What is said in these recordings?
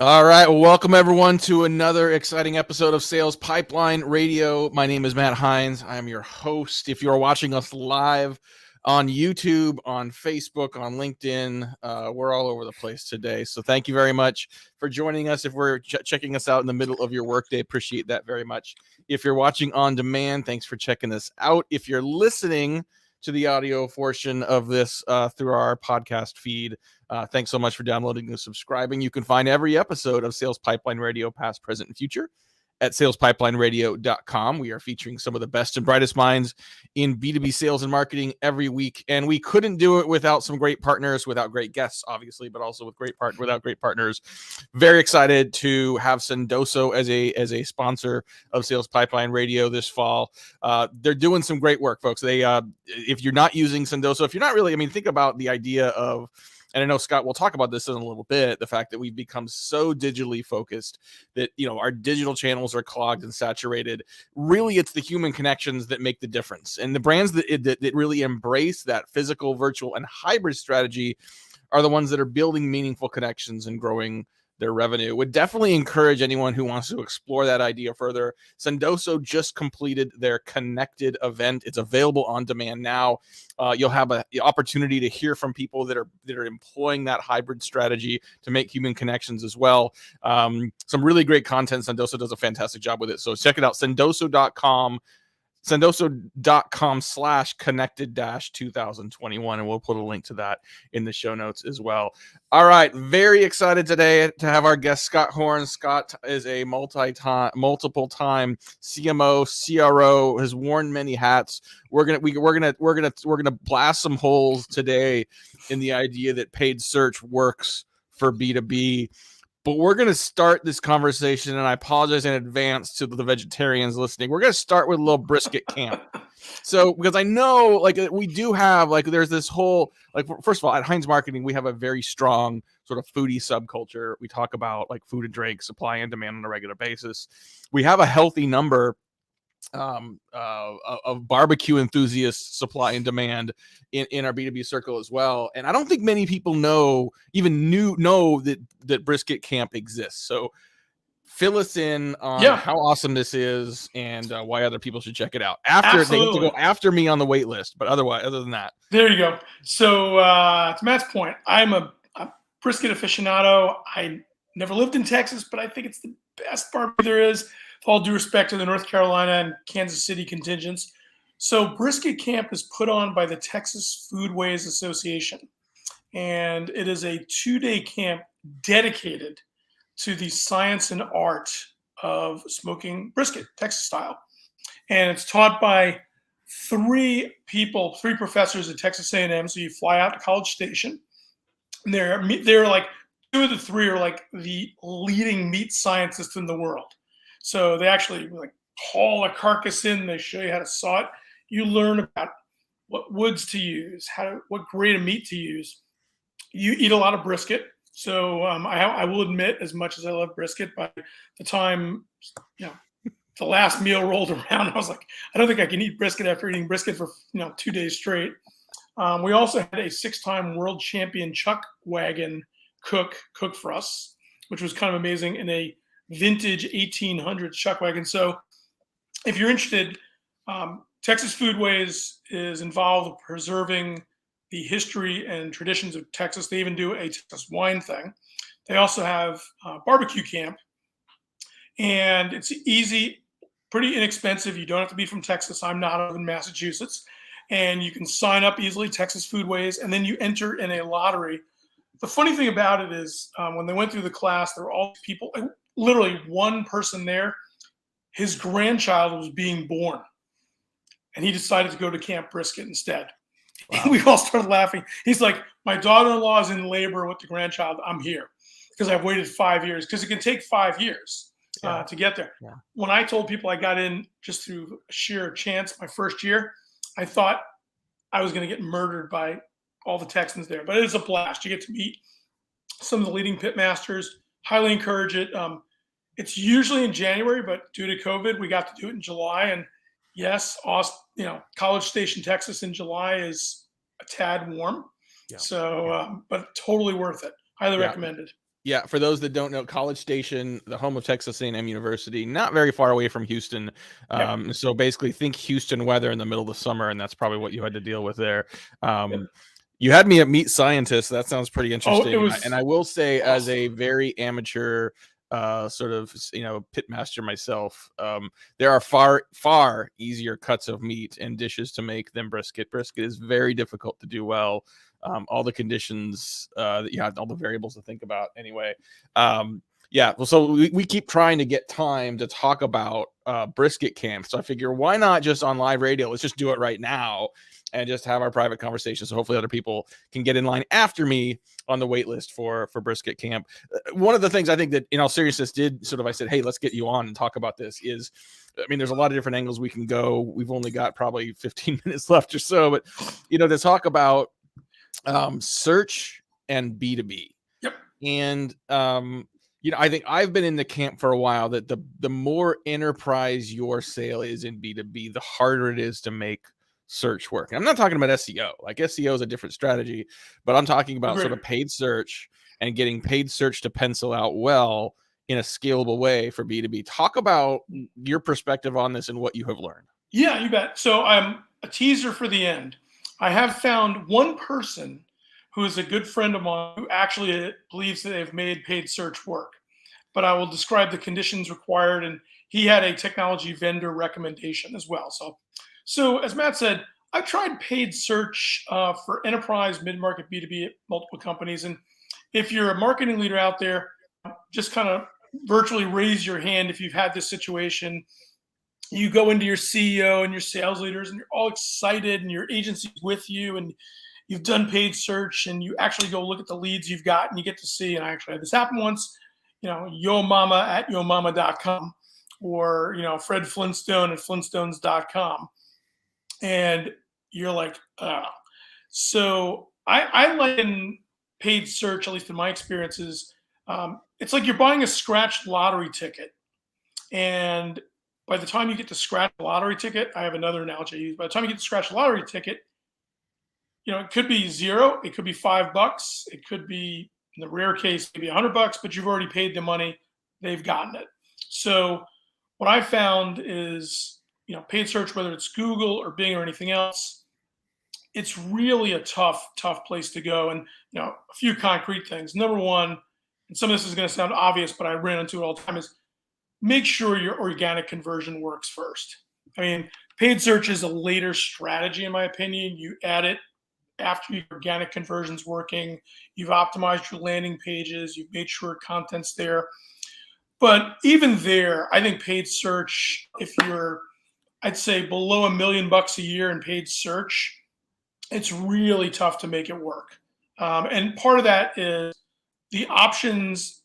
All right. Well, welcome everyone to another exciting episode of Sales Pipeline Radio. My name is Matt Heinz. I am your host. If you're watching us live on YouTube, on Facebook, on LinkedIn, we're all over the place today. So thank you very much for joining us. If we're checking us out in the middle of your workday, appreciate that very much. If you're watching on demand, thanks for checking us out. If you're listening to the audio portion of this through our podcast feed, thanks so much for downloading and subscribing. You can find every episode of Sales Pipeline Radio, past, present, and future, at salespipelineradio.com. We are featuring some of the best and brightest minds in B2B sales and marketing every week. And we couldn't do it without some great partners, without great guests, obviously, but also without great partners. Very excited to have Sendoso as a sponsor of Sales Pipeline Radio this fall. They're doing some great work, folks. They if you're not using Sendoso, if you're not really, think about the idea of, and I know Scott will talk about this in a little bit, the fact that we've become so digitally focused that, our digital channels are clogged and saturated. Really, it's the human connections that make the difference. And the brands that really embrace that physical, virtual, and hybrid strategy are the ones that are building meaningful connections and growing their revenue. Would definitely encourage anyone who wants to explore that idea further. Sendoso just completed their Connected event. It's available on demand now. You'll have the opportunity to hear from people that are employing that hybrid strategy to make human connections as well. Some really great content. Sendoso does a fantastic job with it. So check it out, sendoso.com. Sendoso.com/connected-2021, and we'll put a link to that in the show notes as well. All right, very excited today to have our guest Scott Horn. Scott is a multiple time CMO, CRO, has worn many hats. We're gonna blast some holes today in the idea that paid search works for B2B. But we're going to start this conversation, and I apologize in advance to the vegetarians listening. We're going to start with a little Brisket Camp. So, because I know, we do have, there's this whole, first of all, at Heinz Marketing, we have a very strong sort of foodie subculture. We talk about, food and drink, supply and demand on a regular basis. We have a healthy number of barbecue enthusiasts, supply and demand in our B2B circle as well. And I don't think many people know that Brisket Camp exists. So fill us in on how awesome this is and why other people should check it out. They have to go after me on the wait list, but other than that. There you go. So to Matt's point, I'm a brisket aficionado. I never lived in Texas, but I think it's the best barbecue there is, with all due respect to the North Carolina and Kansas City contingents. So Brisket Camp is put on by the Texas Foodways Association, and it is a 2-day camp dedicated to the science and art of smoking brisket, Texas style. And it's taught by three professors at Texas A&M. So you fly out to College Station. And they're like, two of the three are like the leading meat scientists in the world. So they actually haul a carcass in. They show you how to saw it. You learn about what woods to use, what grade of meat to use. You eat a lot of brisket. So I will admit, as much as I love brisket, by the time the last meal rolled around, I was like, I don't think I can eat brisket after eating brisket for 2 days straight. We also had a 6-time world champion chuck wagon cook for us, which was kind of amazing, in a vintage 1800 chuck wagon. So if you're interested, Texas Foodways is involved with preserving the history and traditions of Texas. They even do a Texas wine thing. They also have barbecue camp, and it's easy, pretty inexpensive. You don't have to be from Texas. I'm not. I'm in Massachusetts. And you can sign up easily, Texas Foodways, and then you enter in a lottery. The funny thing about it is when they went through the class, there were all these people, literally one person there, his grandchild was being born, and he decided to go to Camp Brisket instead. Wow. And we all started laughing. He's like, my daughter-in-law is in labor with the grandchild. I'm here because I've waited 5 years, because it can take 5 years to get there. Yeah. When I told people I got in just through sheer chance my first year, I thought I was going to get murdered by all the Texans there. But it is a blast. You get to meet some of the leading pit masters. Highly encourage it. It's usually in January, but due to COVID, we got to do it in July. And yes, College Station, Texas in July is a tad warm. Yeah. So, but totally worth it. Highly recommended. Yeah, for those that don't know, College Station, the home of Texas A&M University, not very far away from Houston. Yep. So basically, think Houston weather in the middle of the summer, and that's probably what you had to deal with there. You had me at Meet Scientists. That sounds pretty Oh, it interesting. And was I will say, as awesome. a very amateur sort of pitmaster myself, there are far easier cuts of meat and dishes to make than brisket. Brisket is very difficult to do well. All the conditions that you have, all the variables to think about. Anyway, yeah. Well, so we keep trying to get time to talk about Brisket Camp. So I figure, why not just on live radio? Let's just do it right now and just have our private conversation. So hopefully other people can get in line after me on the wait list for Brisket Camp. One of the things I think that, in all seriousness, did sort of, I said, hey, let's get you on and talk about this is, I mean, there's a lot of different angles we can go. We've only got probably 15 minutes left or so, but, to talk about search and B2B. Yep. And, I think I've been in the camp for a while that the more enterprise your sale is in B2B, the harder it is to make search work. And I'm not talking about SEO. Like, SEO is a different strategy, but I'm talking about sort of paid search and getting paid search to pencil out well in a scalable way for B2B. Talk about your perspective on this and what you have learned. Yeah, you bet. So I'm a teaser for the end. I have found one person who is a good friend of mine who actually believes that they've made paid search work. But I will describe the conditions required, and he had a technology vendor recommendation as well. So as Matt said, I've tried paid search for enterprise, mid-market, B2B at multiple companies. And if you're a marketing leader out there, just kind of virtually raise your hand if you've had this situation. You go into your CEO and your sales leaders and you're all excited and your agency's with you and you've done paid search and you actually go look at the leads you've got and you get to see, and I actually had this happen once, yo mama at yomama.com or, Fred Flintstone at flintstones.com. And you're like, so I liken paid search, at least in my experiences, it's like you're buying a scratch lottery ticket. And by the time you get to scratch a lottery ticket, I have another analogy I use. By the time you get to scratch a lottery ticket, it could be zero, it could be $5, it could be, in the rare case, maybe $100, but you've already paid the money, they've gotten it. So what I found is, paid search, whether it's Google or Bing or anything else, it's really a tough place to go. And, a few concrete things. Number one, and some of this is going to sound obvious, but I ran into it all the time, is make sure your organic conversion works first. I mean, paid search is a later strategy, in my opinion. You add it after your organic conversion's working, you've optimized your landing pages, you've made sure content's there. But even there, I think paid search, if you're, I'd say, below $1 million a year in paid search, it's really tough to make it work. And part of that is the options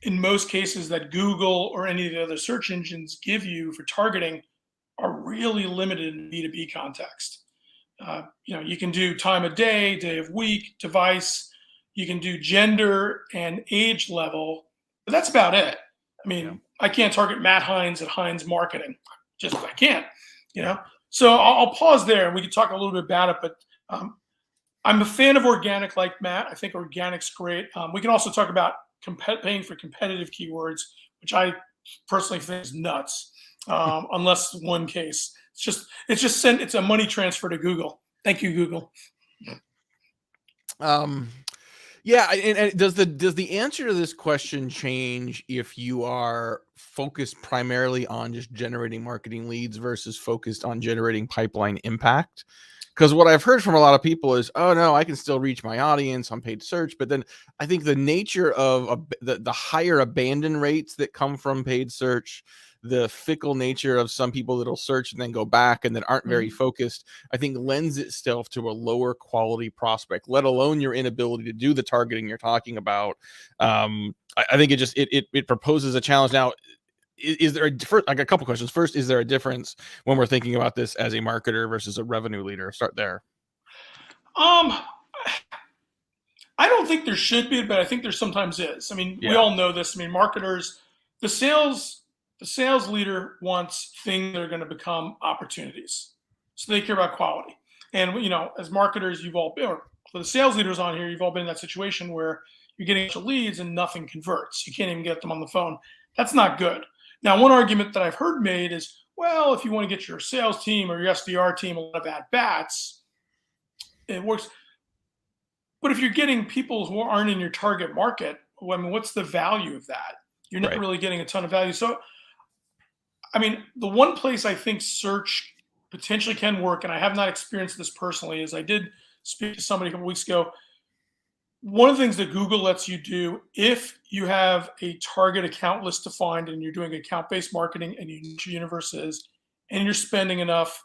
in most cases that Google or any of the other search engines give you for targeting are really limited in B2B context. You can do time of day of week, device, you can do gender and age level, but that's about it. I mean, I can't target Matt Heinz at Heinz Marketing. I can't, So I'll pause there and we can talk a little bit about it, but I'm a fan of organic like Matt. I think organic's great. We can also talk about paying for competitive keywords, which I personally think is nuts, unless one case. It's a money transfer to Google. Thank you, Google. Yeah, and does the answer to this question change if you are focused primarily on just generating marketing leads versus focused on generating pipeline impact? Because what I've heard from a lot of people is, oh no, I can still reach my audience on paid search, but then I think the nature of the higher abandon rates that come from paid search, the fickle nature of some people that'll search and then go back and that aren't very focused, I think lends itself to a lower quality prospect, let alone your inability to do the targeting you're talking about. I think it proposes a challenge. Now, is there a couple questions? First, is there a difference when we're thinking about this as a marketer versus a revenue leader? Start there. I don't think there should be, but I think there sometimes is. I mean, we all know this. I mean, marketers, the sales leader wants things that are going to become opportunities. So they care about quality. And, as marketers, you've all been, or for the sales leaders on here, you've all been in that situation where you're getting a bunch of leads and nothing converts. You can't even get them on the phone. That's not good. Now, one argument that I've heard made is, well, if you want to get your sales team or your SDR team a lot of at-bats, it works. But if you're getting people who aren't in your target market, well, I mean, what's the value of that? You're not really getting a ton of value. So, I mean, the one place I think search potentially can work, and I have not experienced this personally, is I did speak to somebody a couple weeks ago. One of the things that Google lets you do, if you have a target account list defined and you're doing account-based marketing and you know what your universe is, and you're spending enough,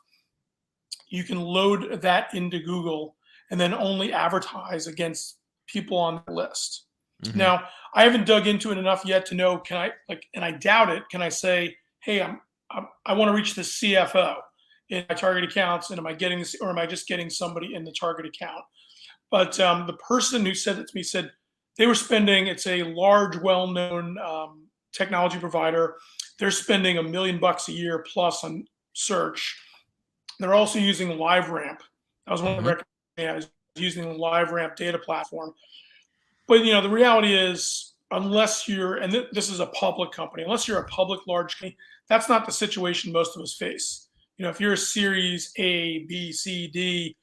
you can load that into Google and then only advertise against people on the list. Mm-hmm. Now, I haven't dug into it enough yet to know, can I, like, and I doubt it, can I say, hey, I want to reach the CFO in my target accounts, and am I getting this, or am I just getting somebody in the target account? But the person who said it to me said they were spending, it's a large, well-known technology provider. They're spending $1 million a year plus on search. They're also using LiveRamp. That was one of the recommendations, using the LiveRamp data platform. But, you know, the reality is, unless you're, and this is a public company, unless you're a public large company, that's not the situation most of us face. You know, if you're a Series A, B, C, D,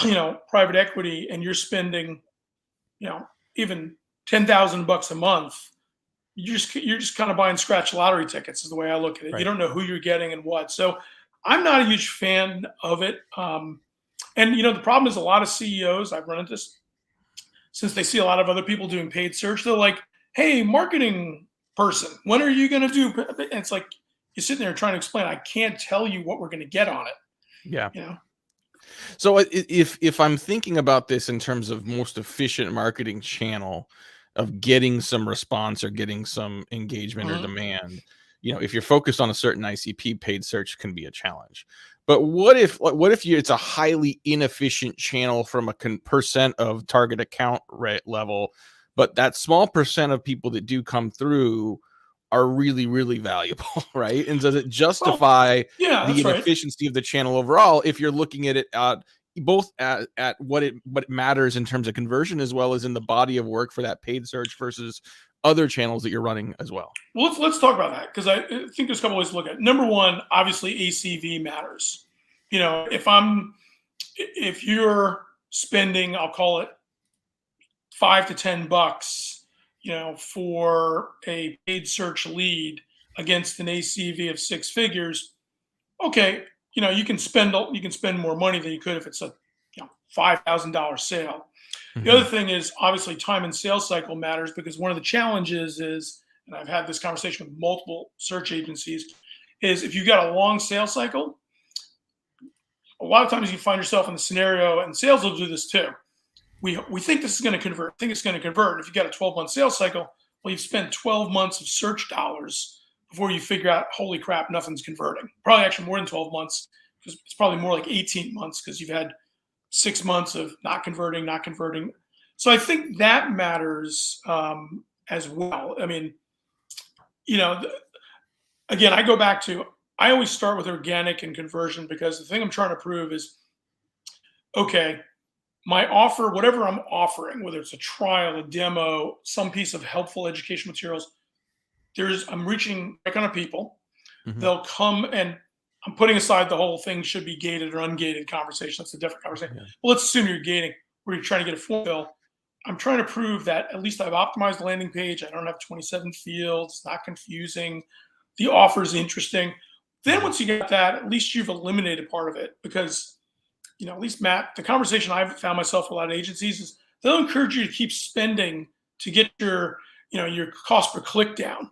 you know, private equity, and you're spending, you know, even $10,000 a month, you're just kind of buying scratch lottery tickets is the way I look at it. Right. You don't know who you're getting and what. So I'm not a huge fan of it. And, you know, the problem is a lot of CEOs, I've run into this, since they see a lot of other people doing paid search, they're like, hey, marketing person, when are you going to do? And it's like, you're sitting there trying to explain, I can't tell you what we're going to get on it. Yeah. You know? So if I'm thinking about this in terms of most efficient marketing channel of getting some response or getting some engagement or demand, you know, if you're focused on a certain ICP, paid search can be a challenge. But what if it's a highly inefficient channel from a percent of target account rate level, but that small percent of people that do come through are really, really valuable, right? And does it justify the inefficiency of the channel overall if you're looking at it both at what it matters in terms of conversion as well as in the body of work for that paid search versus other channels that you're running as well? Well, let's talk about that, because I think there's a couple ways to look at it. Number one, obviously ACV matters. You know, if you're spending, I'll call it $5 to $10, you know, for a paid search lead against an ACV of 6 figures, okay, you know, you can spend more money than you could if it's a, you know, $5,000 sale. The other thing is, obviously, time and sales cycle matters, because one of the challenges is, and I've had this conversation with multiple search agencies, is if you've got a long sales cycle, a lot of times you find yourself in the scenario, and sales will do this too. We think this is going to convert. Think it's going to convert. If you've got a 12-month sales cycle, well, you've spent 12 months of search dollars before you figure out, holy crap, nothing's converting. Probably actually more than 12 months, because it's probably more like 18 months, because you've had 6 months of not converting. So I think that matters as well. I mean, you know, again, I go back to, I always start with organic and conversion, because the thing I'm trying to prove is, okay, my offer, whatever I'm offering, whether it's a trial, a demo, some piece of helpful education materials, I'm reaching that kind of people. They'll come, and I'm putting aside the whole thing should be gated or ungated conversation. That's a different conversation. Yeah. Well, let's assume you're gating, where you're trying to get a form fill. I'm trying to prove that at least I've optimized the landing page. I don't have 27 fields. It's not confusing. The offer is interesting. Then once you get that, at least you've eliminated part of it, because, you know, at least Matt, the conversation I've found myself with a lot of agencies is they'll encourage you to keep spending to get your, you know, your cost per click down.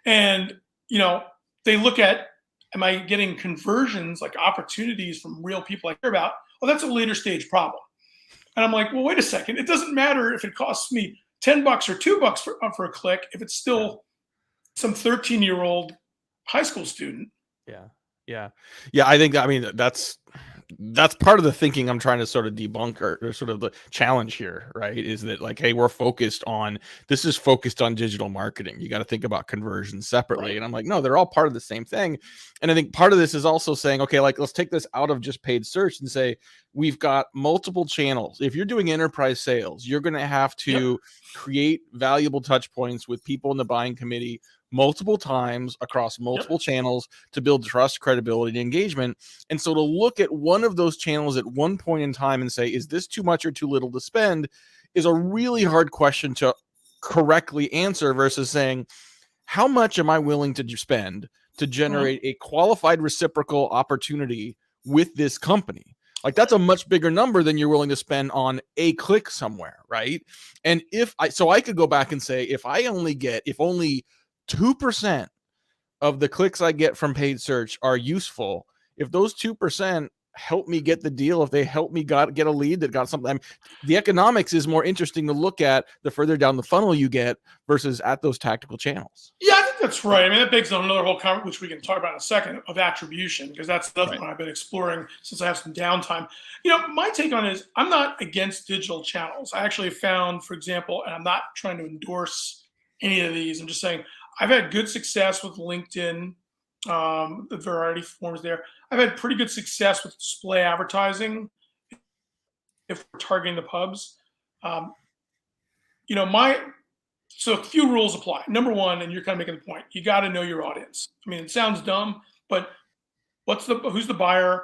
And, you know, they look at, am I getting conversions, like opportunities from real people I care about? Well, that's a later stage problem. And I'm like, well, wait a second. It doesn't matter if it costs me $10 or $2 for a click, if it's still some 13-year-old high school student. Yeah. I think, I mean, that's that's part of the thinking I'm trying to sort of debunk or sort of the challenge here, right? Is that like, hey, this is focused on digital marketing. You got to think about conversion separately. Right. And I'm like, no, they're all part of the same thing. And I think part of this is also saying, okay, like let's take this out of just paid search and say, we've got multiple channels. If you're doing enterprise sales, you're going to have to create valuable touch points with people in the buying committee multiple times across multiple channels to build trust, credibility, and engagement. And so to look at one of those channels at one point in time and say, is this too much or too little to spend, is a really hard question to correctly answer versus saying, how much am I willing to spend to generate a qualified reciprocal opportunity with this company? Like that's a much bigger number than you're willing to spend on a click somewhere, right? And I could go back and say, if only 2% of the clicks I get from paid search are useful, if those 2% help me get the deal, if they help me get a lead that got something, the economics is more interesting to look at the further down the funnel you get versus at those tactical channels. Yeah, I think that's right. I mean, that begs on another whole conversation, which we can talk about in a second, of attribution, because that's another one I've been exploring since I have some downtime. My take on it is I'm not against digital channels. I actually found, for example, and I'm not trying to endorse any of these, I'm just saying I've had good success with LinkedIn, the variety of forms there. I've had pretty good success with display advertising if we're targeting the pubs. So a few rules apply. Number one, and you're kind of making the point, you got to know your audience. I mean, it sounds dumb, but who's the buyer?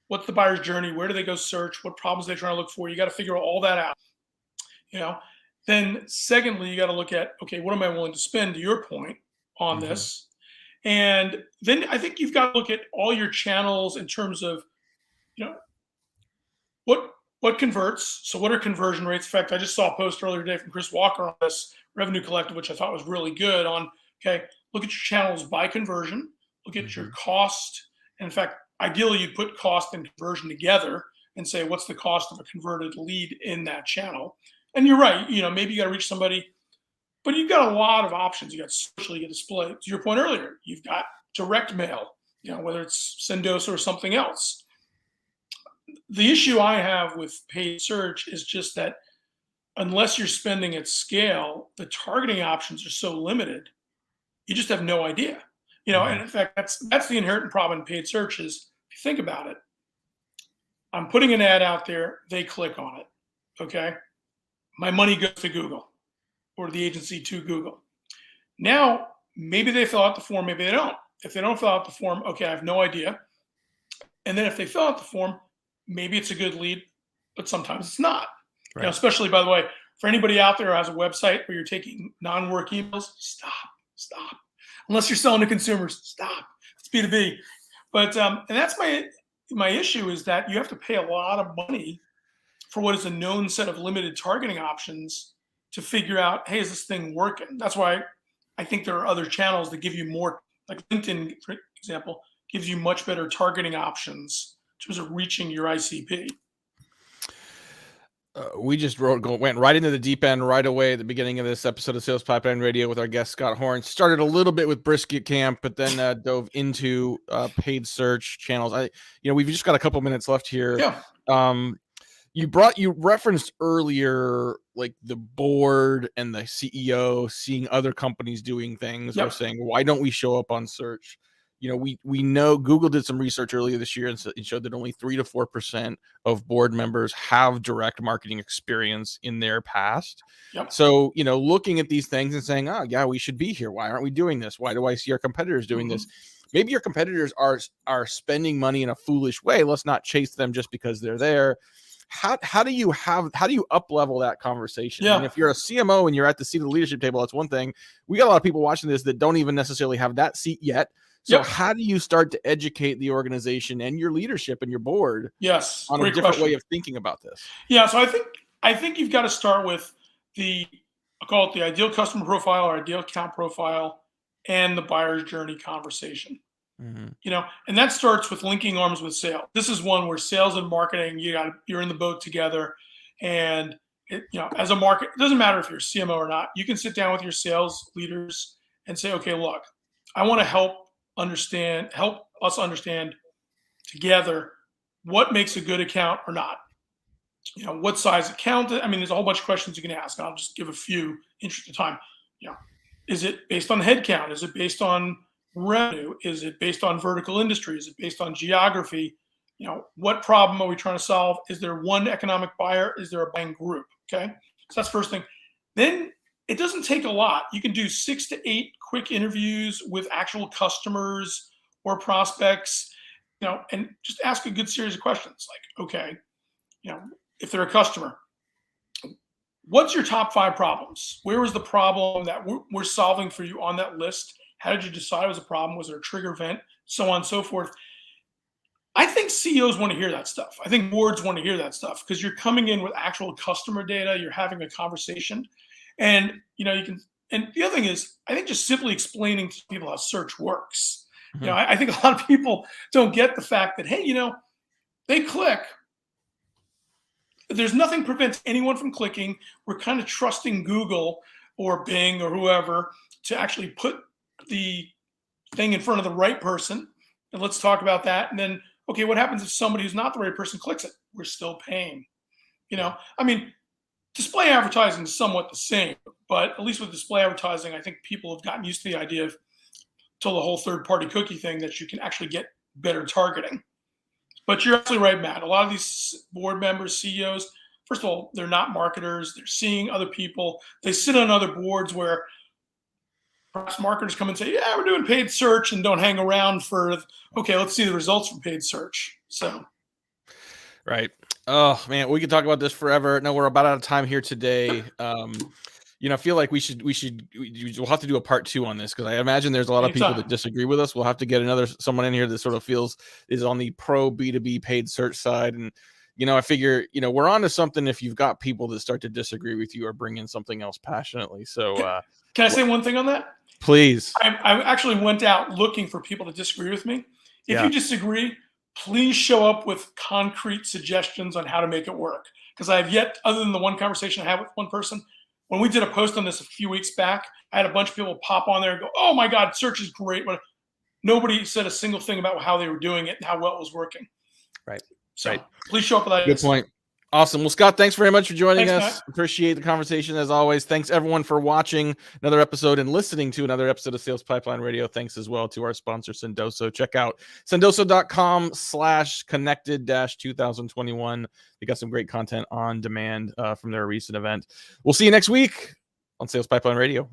What's the buyer's journey? Where do they go search? What problems are they trying to look for? You got to figure all that out. Then secondly, you got to look at, okay, what am I willing to spend, to your point, on this? And then I think you've got to look at all your channels in terms of, what converts. So what are conversion rates? In fact, I just saw a post earlier today from Chris Walker on this Revenue Collective, which I thought was really good on, okay, look at your channels by conversion, look at your cost. And in fact, ideally you'd put cost and conversion together and say, what's the cost of a converted lead in that channel? And you're right, maybe you got to reach somebody, but you've got a lot of options. You got social, you got display. To your point earlier, you've got direct mail, whether it's Sendoso or something else. The issue I have with paid search is just that unless you're spending at scale, the targeting options are so limited, you just have no idea. And in fact, that's the inherent problem in paid search is, if you think about it, I'm putting an ad out there, they click on it, okay? My money goes to Google or the agency to Google. Now, maybe they fill out the form, maybe they don't. If they don't fill out the form, okay, I have no idea. And then if they fill out the form, maybe it's a good lead, but sometimes it's not. Right. Especially, by the way, for anybody out there who has a website where you're taking non-work emails, stop. Unless you're selling to consumers, stop. It's B2B. But and that's my issue is that you have to pay a lot of money for what is a known set of limited targeting options to figure out, hey, is this thing working? That's why I think there are other channels that give you more, like LinkedIn, for example, gives you much better targeting options in terms of reaching your ICP. We just went right into the deep end right away at the beginning of this episode of Sales Pipeline Radio with our guest, Scott Horn. Started a little bit with Brisket Camp, but then dove into paid search channels. We've just got a couple minutes left here. Yeah. You referenced earlier, like the board and the CEO seeing other companies doing things or saying, why don't we show up on search? We know Google did some research earlier this year and it showed that only 3 to 4% of board members have direct marketing experience in their past. Yep. So, looking at these things and saying, oh yeah, we should be here. Why aren't we doing this? Why do I see our competitors doing this? Maybe your competitors are spending money in a foolish way. Let's not chase them just because they're there. How do you up level that conversation? Yeah. And if you're a CMO and you're at the seat of the leadership table, that's one thing. We got a lot of people watching this that don't even necessarily have that seat yet. So how do you start to educate the organization and your leadership and your board on a different way of thinking about this? Yeah, so I think you've got to start with I call it the ideal customer profile or ideal account profile and the buyer's journey conversation. And that starts with linking arms with sales. This is one where sales and marketing, you're in the boat together. And as a market, it doesn't matter if you're a CMO or not, you can sit down with your sales leaders and say, okay, look, I want to help us understand together what makes a good account or not? What size account? I mean, there's a whole bunch of questions you can ask. I'll just give a few interest of time. Is it based on headcount? Is it based on revenue? Is it based on vertical industry? Is it based on geography? What problem are we trying to solve? Is there one economic buyer? Is there a buying group? Okay, so that's the first thing. Then it doesn't take a lot. You can do 6 to 8 quick interviews with actual customers or prospects, and just ask a good series of questions. Like, okay, if they're a customer, what's your top 5 problems? Where was the problem that we're solving for you on that list? How did you decide it was a problem? Was there a trigger event? So on and so forth. I think CEOs want to hear that stuff. I think boards want to hear that stuff because you're coming in with actual customer data. You're having a conversation, and you can. And the other thing is, I think just simply explaining to people how search works. Mhm. I think a lot of people don't get the fact that hey, they click. There's nothing prevents anyone from clicking. We're kind of trusting Google or Bing or whoever to actually put the thing in front of the right person. And let's talk about that. And then, okay, what happens if somebody who's not the right person clicks it? We're still paying. I mean, display advertising is somewhat the same, but at least with display advertising, I think people have gotten used to the idea of till the whole third-party cookie thing that you can actually get better targeting. But you're absolutely right, Matt. A lot of these board members, CEOs, first of all, they're not marketers. They're seeing other people. They sit on other boards where perhaps marketers come and say, yeah, we're doing paid search, and don't hang around for, okay, let's see the results from paid search. So. Right. Oh man, we could talk about this forever. No, we're about out of time here today. I feel like we'll have to do a part 2 on this because I imagine there's a lot of people that disagree with us. We'll have to get someone in here that sort of is on the pro B2B paid search side. And, I figure, we're onto something if you've got people that start to disagree with you or bring in something else passionately. So can I say one thing on that? Please. I actually went out looking for people to disagree with me. If you disagree, please show up with concrete suggestions on how to make it work. Because I have yet, other than the one conversation I had with one person, when we did a post on this a few weeks back, I had a bunch of people pop on there and go, oh my God, search is great. But nobody said a single thing about how they were doing it and how well it was working. Right. So please show up with that. Good point. Awesome. Well, Scott, thanks very much for joining us. Matt. Appreciate the conversation as always. Thanks everyone for watching another episode and listening to another episode of Sales Pipeline Radio. Thanks as well to our sponsor, Sendoso. Check out sendoso.com/connected-2021. They got some great content on demand from their recent event. We'll see you next week on Sales Pipeline Radio.